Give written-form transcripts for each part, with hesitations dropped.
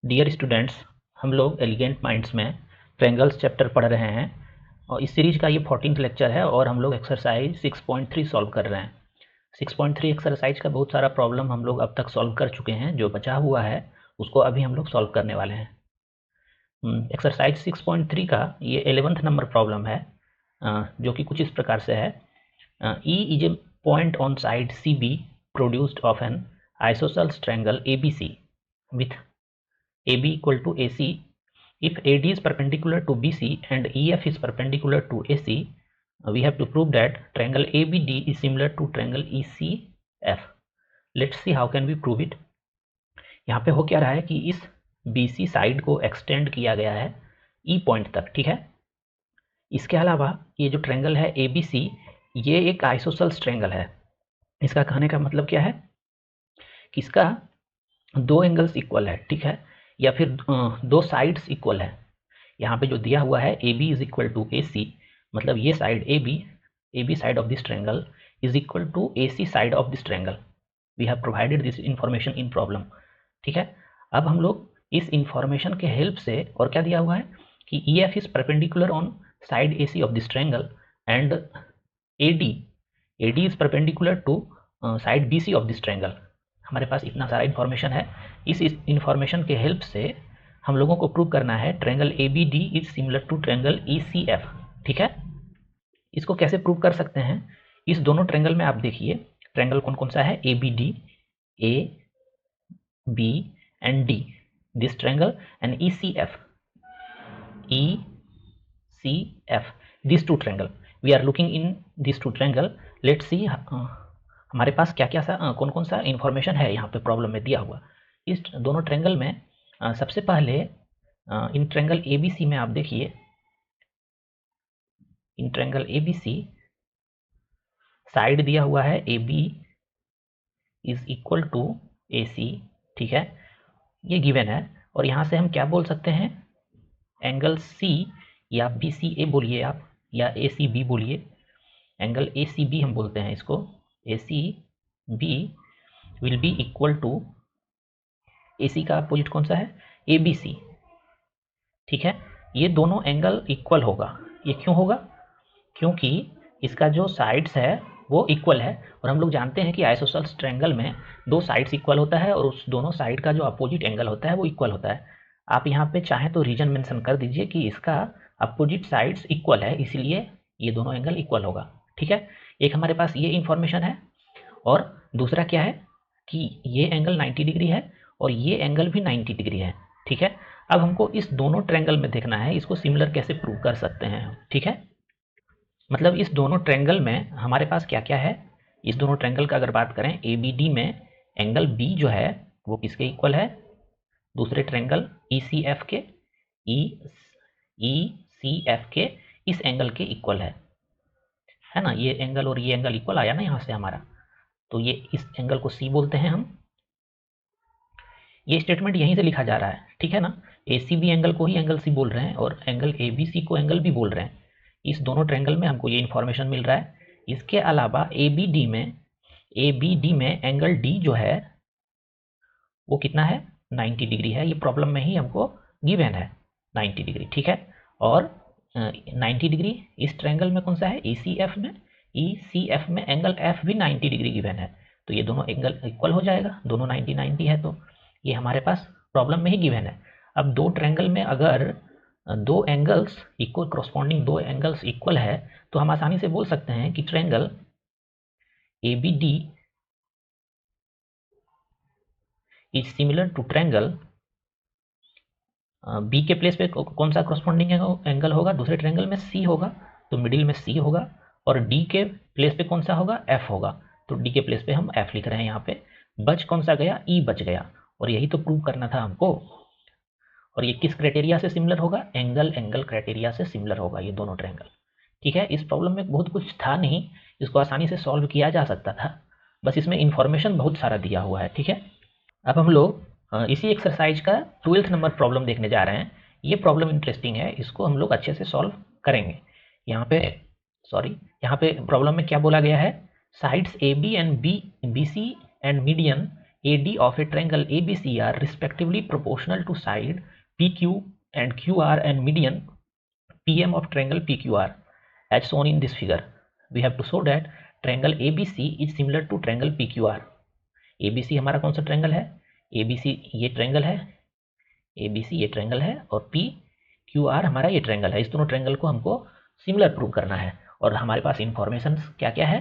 Dear students, हम लोग elegant minds में ट्रायंगल्स चैप्टर पढ़ रहे हैं और इस सीरीज का ये 14th लेक्चर है और हम लोग एक्सरसाइज 6.3 सॉल्व कर रहे हैं। 6.3 एक्सरसाइज का बहुत सारा प्रॉब्लम हम लोग अब तक सॉल्व कर चुके हैं। जो बचा हुआ है उसको अभी हम लोग सॉल्व करने वाले हैं। एक्सरसाइज 6.3 का ये 11th नंबर प्रॉब्लम है, जो कि कुछ इस प्रकार से है। E is a point on side CB produced of an isosceles triangle ABC with AB equal to AC. If AD is perpendicular to BC and EF is perpendicular to AC, we have to prove that triangle ABD is similar to triangle ECF. Let's see how can we prove it. यहाँ पे हो क्या रहा है कि इस BC side को extend किया गया है E पॉइंट तक, ठीक है। इसके अलावा ये जो ट्रायंगल है ABC, ये एक आइसोसेल्स ट्रायंगल है। इसका कहने का मतलब क्या है कि इसका दो एंगल्स इक्वल है, ठीक है, या फिर दो साइड्स इक्वल है। यहाँ पे जो दिया हुआ है AB is equal to AC, मतलब ये side AB side of this triangle is equal to AC side of this triangle. We have provided this information in problem, ठीक है। अब हम लोग इस इंफॉर्मेशन के हेल्प से, और क्या दिया हुआ है कि EF is perpendicular on side AC of this triangle and AD is perpendicular to side BC of this triangle. हमारे पास इतना सारा इन्फॉर्मेशन है। इस इन्फॉर्मेशन के हेल्प से हम लोगों को प्रूव करना है triangle ABD is similar to triangle ECF, ठीक है। इसको कैसे प्रूव कर सकते हैं? इस दोनों ट्रायंगल में आप देखिए ट्रायंगल कौन कौन सा है, ABD, A, B and D, this triangle, and ECF, this two triangle. We are looking in this two triangle. Let's see हमारे पास क्या क्या सा कौन कौन सा इंफॉर्मेशन है यहाँ पे प्रॉब्लम में दिया हुआ। इस दोनों ट्रायंगल में सबसे पहले इन ट्रायंगल ABC में आप देखिए, इन ट्रायंगल ABC साइड दिया हुआ है AB is equal to AC, ठीक है, ये गिवन है। और यहाँ से हम क्या बोल सकते हैं, एंगल C या BCA बोलिए आप, या ACB बोलिए, एंगल ACB हम बोलते हैं इसको, ACB will be equal to, AC का अपोजिट कौन सा है, ABC, ठीक है। ये दोनों एंगल इक्वल होगा। ये क्यों होगा? क्योंकि इसका जो साइड्स है वो इक्वल है, और हम लोग जानते हैं कि आइसोसेल्स ट्रायंगल में दो साइड्स इक्वल होता है और उस दोनों साइड का जो अपोजिट एंगल होता है वो इक्वल होता है। आप यहाँ पे चाहें तो रीजन मेंशन कर दीजिए कि इसका अपोजिट साइड्स इक्वल है, इसलिए ये दोनों एंगल इक्वल होगा, ठीक है। एक हमारे पास ये इंफॉर्मेशन है, और दूसरा क्या है कि ये एंगल 90 डिग्री है और ये एंगल भी 90 डिग्री है, ठीक है। अब हमको इस दोनों ट्रायंगल में देखना है इसको सिमिलर कैसे प्रूव कर सकते हैं, ठीक है। मतलब इस दोनों ट्रायंगल में हमारे पास क्या क्या है। इस दोनों ट्रायंगल का अगर बात करें, ABD में एंगल B जो है वो किसके इक्वल है, दूसरे ट्रायंगल ECF के, ECF के इस एंगल के इक्वल है ना। ये एंगल और ये एंगल इक्वल आया ना यहाँ से हमारा, तो ये इस एंगल को C बोलते हैं हम। ये स्टेटमेंट यहीं से लिखा जा रहा है, ठीक है ना। ACB एंगल को ही एंगल C बोल रहे हैं और एंगल ABC को एंगल B बोल रहे हैं। इस दोनों ट्रायंगल में हमको ये इन्फॉर्मेशन मिल रहा है। इसके अलावा ABD में एंगल D जो है वो कितना है, 90 डिग्री है। ये प्रॉब्लम में ही हमको गिवन है 90 डिग्री, ठीक है। और 90 डिग्री इस ट्रायंगल में कौन सा है, ECF में एंगल F भी 90 डिग्री गिवन है, तो ये दोनों एंगल इक्वल हो जाएगा, दोनों 90 है, तो ये हमारे पास प्रॉब्लम में ही गिवन है। अब दो ट्रायंगल में अगर दो एंगल्स इक्वल, करस्पॉन्डिंग दो एंगल्स इक्वल है, तो हम आसानी से बोल सकते हैं कि triangle ABD is similar to triangle B के प्लेस पे कौन सा करस्पॉन्डिंग एंगल होगा, दूसरे ट्रायंगल में C होगा, तो मिडिल में C होगा, और D के प्लेस पे कौन सा होगा, F होगा, तो D के प्लेस पे हम F लिख रहे हैं यहाँ पे। बच कौन सा गया, E बच गया, और यही तो प्रूव करना था हमको। और ये किस क्राइटेरिया से सिमिलर होगा, एंगल क्राइटेरिया से सिमिलर होगा ये दोनों ट्रायंगल, ठीक है। इस प्रॉब्लम में बहुत कुछ था नहीं, इसको आसानी से सॉल्व किया जा सकता था, बस इसमें इंफॉर्मेशन बहुत सारा दिया हुआ है, ठीक है। अब हम लोग इसी एक्सरसाइज का 12th नंबर प्रॉब्लम देखने जा रहे हैं। ये प्रॉब्लम इंटरेस्टिंग है, इसको हम लोग अच्छे से सॉल्व करेंगे। यहाँ पे प्रॉब्लम में क्या बोला गया है, sides AB and BC and median AD of a triangle ABC are respectively proportional to side PQ and QR and median PM of triangle PQR as shown in this figure. We have to show that triangle ABC is similar to triangle PQR. ABC हमारा कौन सा triangle है? ABC ये triangle है, ABC ये triangle है और PQR हमारा ये ट्रायंगल है। इस दोनों ट्रायंगल को हमको सिमिलर प्रूव करना है और हमारे पास इंफॉर्मेशन क्या क्या है?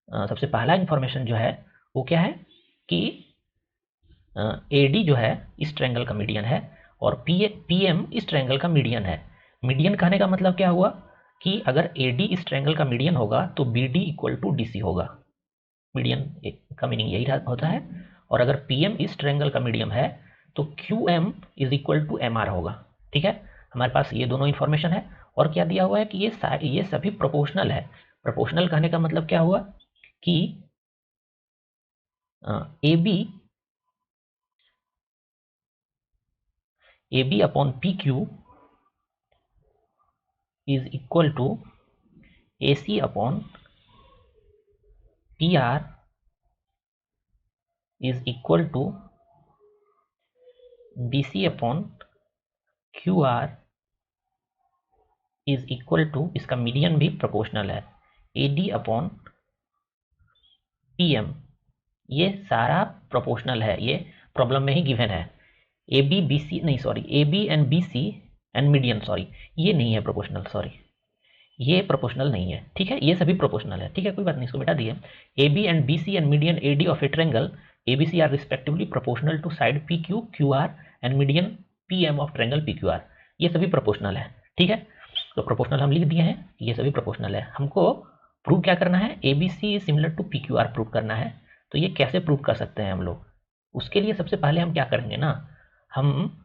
सबसे पहला इंफॉर्मेशन जो है वो क्या है कि AD जो है इस ट्रायंगल का मीडियन है और PM इस ट्रायंगल का मीडियन है। मीडियन कहने का मतलब क्या हुआ कि अगर AD इस ट्रायंगल का मीडियन होगा तो BD इक्वल टू DC होगा। मीडियन का मीनिंग यही होता है। और अगर PM इस ट्रायंगल का मीडियन है तो QM is equal to MR होगा। ठीक है, हमारे पास ये दोनों इंफॉर्मेशन है। और क्या दिया हुआ है कि ये सभी प्रोपोर्शनल है। प्रोपोर्शनल कहने का मतलब क्या हुआ कि AB upon PQ is equal to AC upon PR is equal to BC upon QR is equal to, इसका मीडियन भी प्रोपोर्शनल है, AD अपॉन PM। ये सारा प्रोपोर्शनल है, ये प्रॉब्लम में ही गिवन है। AB and BC and median, sorry ये नहीं है प्रोपोर्शनल, सॉरी ये प्रोपोर्शनल नहीं है। ठीक है, ये सभी प्रोपोर्शनल है। ठीक है, कोई बात नहीं, इसको मिटा दिए। AB and BC and median AD of a triangle ABC are respectively proportional to side PQ QR and median PM of triangle PQR। ये सभी प्रोपोर्शनल है। ठीक है, तो प्रोपोर्शनल हम लिख दिए हैं, ये सभी प्रोपोर्शनल है। हमको प्रूव क्या करना है? ABC similar to PQR prove करना है। तो ये कैसे प्रूव कर सकते हैं हम लोग? उसके लिए सबसे पहले हम क्या करेंगे ना, हम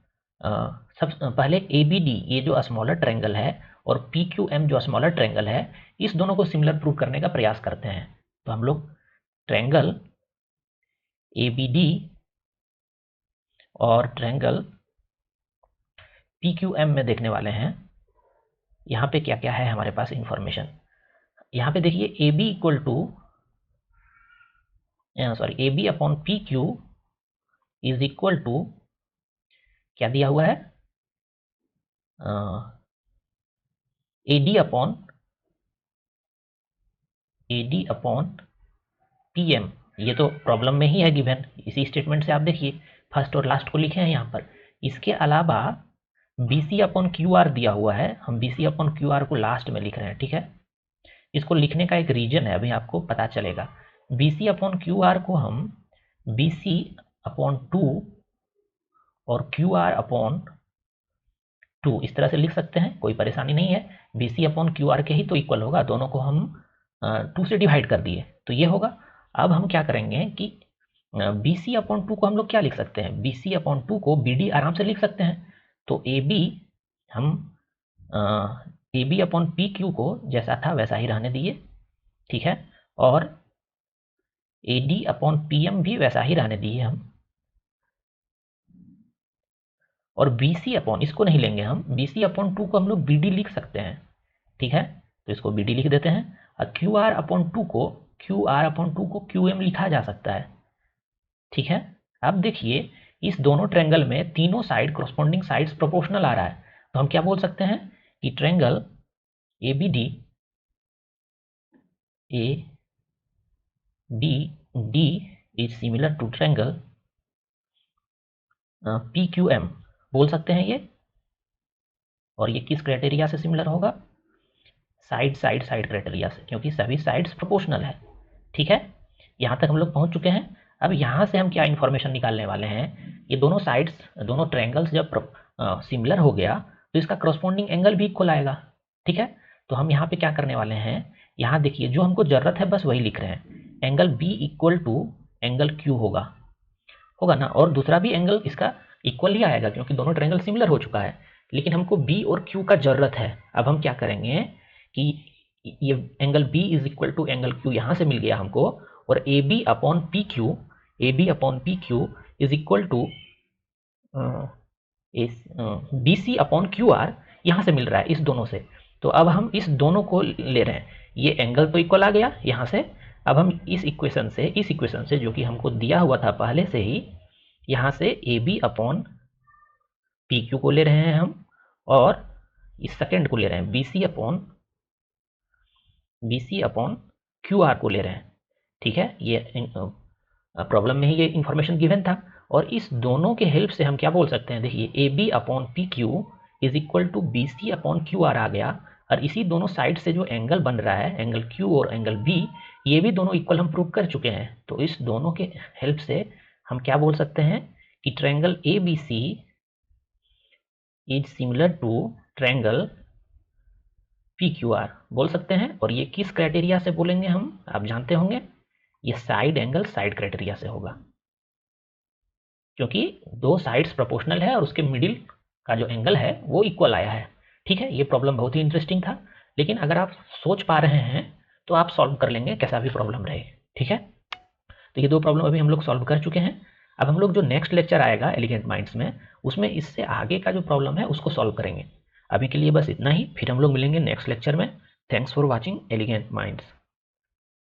पहले ABD ये जो स्मॉलर ट्रायंगल है और PQM जो स्मॉलर ट्रायंगल है, इस दोनों को सिमिलर प्रूव करने का प्रयास करते हैं। तो हम लोग ट्रायंगल ABD और ट्रायंगल PQM में देखने वाले हैं। यहाँ पे क्या क्या है हमारे पास इंफॉर्मेशन। यहाँ पे देखिए AB equal to AB upon PQ is equal to क्या दिया हुआ है? AD upon PM। ये तो प्रॉब्लम में ही है गिवन, इसी स्टेटमेंट से आप देखिए फर्स्ट और लास्ट को लिखे हैं यहाँ पर। इसके अलावा BC अपॉन QR दिया हुआ है, हम BC अपॉन QR को लास्ट में लिख रहे हैं। ठीक है, इसको लिखने का एक रीजन है, अभी आपको पता चलेगा। BC अपॉन QR को हम BC अपॉन 2 और QR अपॉन 2 इस तरह से लिख सकते हैं, कोई परेशानी नहीं है। BC अपॉन QR के ही तो इक्वल होगा, दोनों को हम 2 से डिवाइड कर दिए तो ये होगा। अब हम क्या करेंगे कि BC अपॉन 2 को हम लोग क्या लिख सकते हैं? BC अपॉन 2 को BD आराम से लिख सकते हैं। तो AB हम AB अपॉन PQ को जैसा था वैसा ही रहने दिए। ठीक है, और AD अपॉन PM भी वैसा ही रहने दिए हम। और BC अपॉन, इसको नहीं लेंगे हम, BC अपॉन 2 को हम लोग BD लिख सकते हैं। ठीक है, तो इसको BD लिख देते हैं। और QR अपॉन 2 को QM लिखा जा सकता है। ठीक है, अब देखिए इस दोनों ट्रायंगल में तीनों साइड कॉरस्पॉन्डिंग साइड्स प्रोपोर्शनल आ रहा है, तो हम क्या बोल सकते हैं कि triangle ABD is similar to triangle PQM बोल सकते हैं ये। और ये किस क्राइटेरिया से सिमिलर होगा? साइड क्राइटेरिया से, क्योंकि सभी साइड्स प्रोपोर्शनल है। ठीक है, यहाँ तक हम लोग पहुँच चुके हैं। अब यहाँ से हम क्या इन्फॉर्मेशन निकालने वाले हैं? ये दोनों साइड्स, दोनों ट्रायंगल्स जब सिमिलर हो गया तो इसका करस्पॉन्डिंग एंगल भी इक्वल आएगा। ठीक है, तो हम यहाँ पे क्या करने वाले हैं, यहाँ देखिए जो हमको जरूरत है बस वही लिख रहे हैं। Angle B equal to angle Q होगा ना, और दूसरा भी एंगल इसका इक्वल ही आएगा क्योंकि दोनों ट्रायंगल सिमिलर हो चुका है। लेकिन हमको B और Q का जरूरत है। अब हम क्या करेंगे कि ये angle B is equal to angle Q यहाँ से मिल गया हमको, और AB upon PQ is equal to BC upon QR यहाँ से मिल रहा है, इस दोनों से। तो अब हम इस दोनों को ले रहे हैं, ये एंगल तो इक्वल आ गया यहाँ से, अब हम इस इक्वेशन से जो कि हमको दिया हुआ था पहले से ही, यहाँ से A B upon P Q को ले रहे हैं हम, और इस सेकेंड को ले रहे हैं B C upon Q R को ले रहे हैं। ठीक है, ये प्रॉब्लम में ही ये इंफॉर्मेशन गिवन था, और इस दोनों के हेल्प से हम क्या बोल सकते हैं, देखिए A B upon P Q is equal to B C upon Q R आ गया, और इसी दोनों साइड से जो एंगल बन रहा है, एंगल क्यू और एंगल बी, ये भी दोनों इक्वल हम प्रूव कर चुके हैं। तो इस दोनों के हेल्प से हम क्या बोल सकते हैं कि triangle A B C is similar to triangle P Q R बोल सकते हैं। और ये किस क्राइटेरिया से बोलेंगे हम, आप जानते होंगे, ये साइड एंगल साइड क्राइटेरिया से होगा, क्योंकि दो साइड्स प्रोपोर्शनल है और उसके मिडिल का जो एंगल है वो इक्वल आया है। ठीक है, ये प्रॉब्लम बहुत ही इंटरेस्टिंग था, लेकिन अगर आप सोच पा रहे हैं तो आप सॉल्व कर लेंगे कैसा भी प्रॉब्लम रहे। ठीक है, तो ये दो प्रॉब्लम अभी हम लोग सॉल्व कर चुके हैं। अब हम लोग जो नेक्स्ट लेक्चर आएगा एलिगेंट माइंड्स में, उसमें इससे आगे का जो प्रॉब्लम है उसको सॉल्व करेंगे। अभी के लिए बस इतना ही, फिर हम लोग मिलेंगे नेक्स्ट लेक्चर में। Thanks for watching elegant minds.